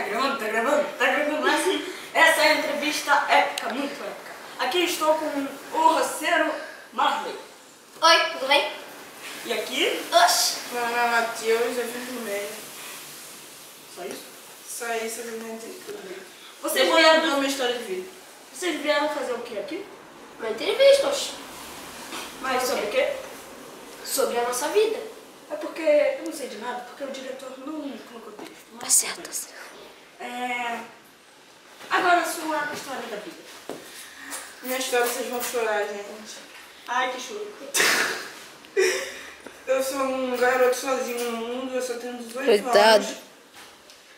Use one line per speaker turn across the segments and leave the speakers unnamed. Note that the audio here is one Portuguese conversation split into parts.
gravando? Tá gravando? Tá gravando? Mas essa é a entrevista épica, muito épica. Aqui estou com o roceiro Marley.
Oi, tudo bem?
E aqui?
Oxi.
Meu nome é Matheus, eu vim do meio.
Só isso?
Só isso, eu vim de tudo bem.
Vocês
Vou
vieram,
dar uma história de vida.
vocês vieram fazer o que aqui?
Uma entrevista, oxi.
Mas sobre o quê?
Sobre a nossa vida.
É porque eu não sei de nada, porque o diretor não colocou texto.
Tá certo, tá certo.
Agora a sua história da vida.
Minha história vocês vão chorar, gente.
Ai, que choro.
Eu sou um garoto sozinho no mundo, eu só tenho 18
Coitado.
anos.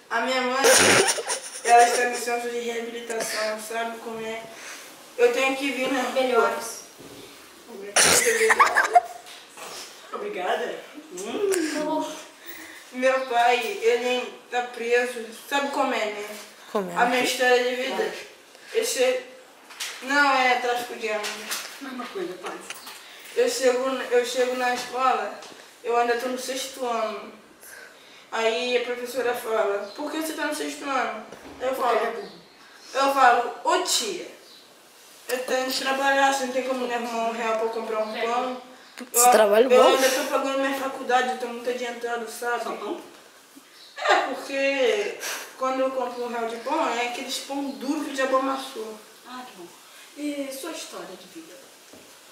A minha mãe, ela está no centro de reabilitação, sabe como é? Eu tenho que vir nas
Melhores.
Obrigada.
Tá bom.
Meu pai, ele tá preso, sabe como é, né?
Como
A
é?
minha história de vida. Eu chego... Não é tráfico de armas.
Mesma coisa, pai.
Eu chego na escola, eu ainda estou no 6º ano. Aí a professora fala, por que você está no 6º ano? Eu falo, ô tia, eu tenho que trabalhar, você não tem como me arrumar R$1 para comprar um pão.
Você trabalha
Eu
bom?
ainda estou pagando minha faculdade, eu estou muito adiantado, sabe?
Só pão?
É, porque quando eu compro R$1 de pão, é aqueles pão duro que o diabo amassou.
Ah, que bom. E sua história de vida?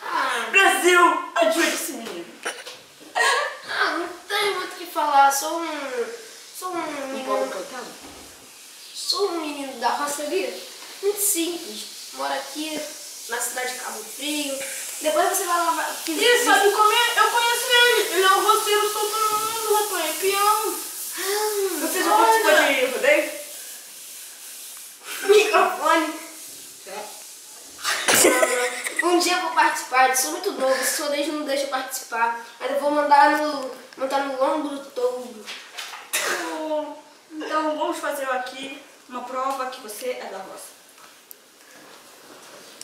Ah,
Brasil, ajude esse menino.
não tenho muito o que falar. Sou um
Pobre
menino.
coitado?
Sou um menino da roça ali. Muito simples. Moro aqui na cidade de Cabo Frio. Depois você vai lá.
E sabe como é? Eu conheço ele. Ele é o roceiro solto no mundo, rapaz. É peão.
Você já participou de rodeio?
Microfone. Um dia eu vou participar, eu sou muito novo, esse rodeio não deixa eu participar. Aí eu vou montar no lombo do touro.
Então vamos fazer aqui uma prova que você é da roça.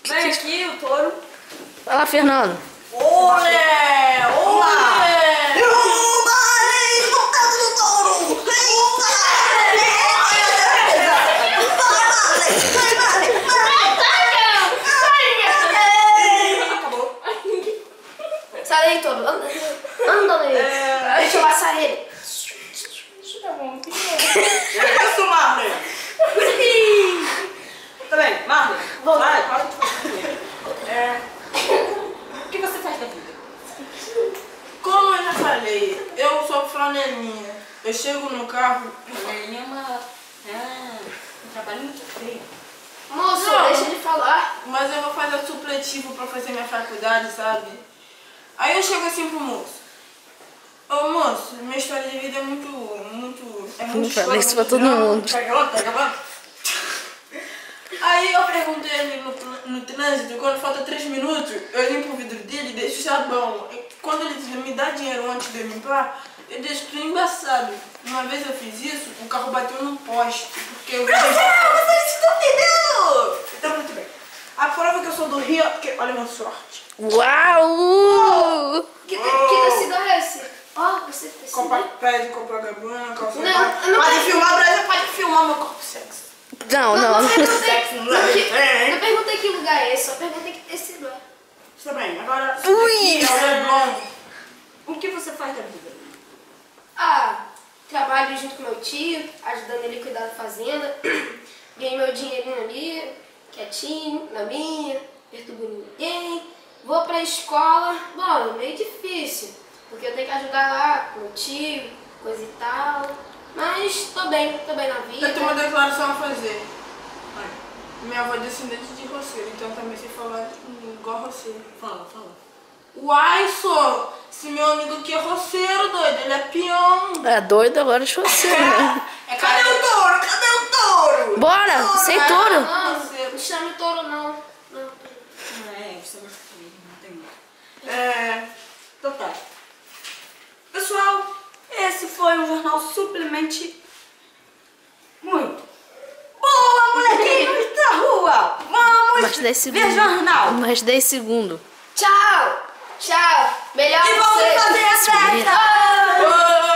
Vem aqui o touro.
Vai lá, Fernando.
Olé! Olá!
Derruba
ele! Montado no touro! Acabou.
Sai daí, touro. Anda daí. Deixa eu laçar ele.
Isso, Marley! Tá bem, Marley. Vai, para de fazer. O que você faz da vida?
Como eu já falei, eu sou flanelinha. Eu chego no carro.
Ele é um trabalho muito feio.
Moço,
Não.
deixa ele falar.
Mas eu vou fazer supletivo pra fazer minha faculdade, sabe? Aí eu chego assim pro moço. Ô moço, minha história de vida é muito
Falei isso pra
muito
todo
grande.
mundo.
Tá acabando?
Aí eu perguntei ele no trânsito, quando falta 3 minutos, eu limpo o vidro dele e deixo o sabão. E quando ele me dá dinheiro antes de eu limpar, eu deixo tudo embaçado. Uma vez eu fiz isso, o carro bateu num poste, porque eu...
Vocês estão entendendo? Então, muito bem. A prova que eu sou do Rio, porque olha a minha sorte.
Uau!
Que tecido é esse? Ó, você tecido.
Praia de Copacabana, calça
Não, eu não
Pode filmar, Brasil, pode filmar meu corpo sexy.
Não, não.
Não
Sexy não é
não perguntei que lugar é esse, só perguntei que tecido é.
Está bem, agora...
Ui!
é o Leblon.
O que você faz da vida?
Ah, trabalho junto com meu tio, ajudando ele a cuidar da fazenda. Ganhei meu dinheirinho ali, quietinho, na minha, perturbando ninguém. Vou pra escola, bom, é meio difícil, porque eu tenho que ajudar lá com meu tio, coisa e tal. Mas tô bem na vida.
Eu tenho uma declaração a fazer. Minha avó é descendente de roceiro, então eu também sei falar igual roceiro.
Fala.
Uai, só! Esse meu amigo aqui é roceiro, doido, ele é peão.
É doido agora de você, né?
Cadê o touro? Cadê o touro?
Bora! Sem touro!
Não, não chame touro não. Não.
Você é mais feio, não tem muito. Então tá. Pessoal, esse foi um jornal Suplemente muito. Boa, molequinhos da rua! Vamos
Mais 10 segundos.
ver jornal!
Mais 10 segundos.
Tchau! Melhor
E vamos
vocês.
fazer a festa!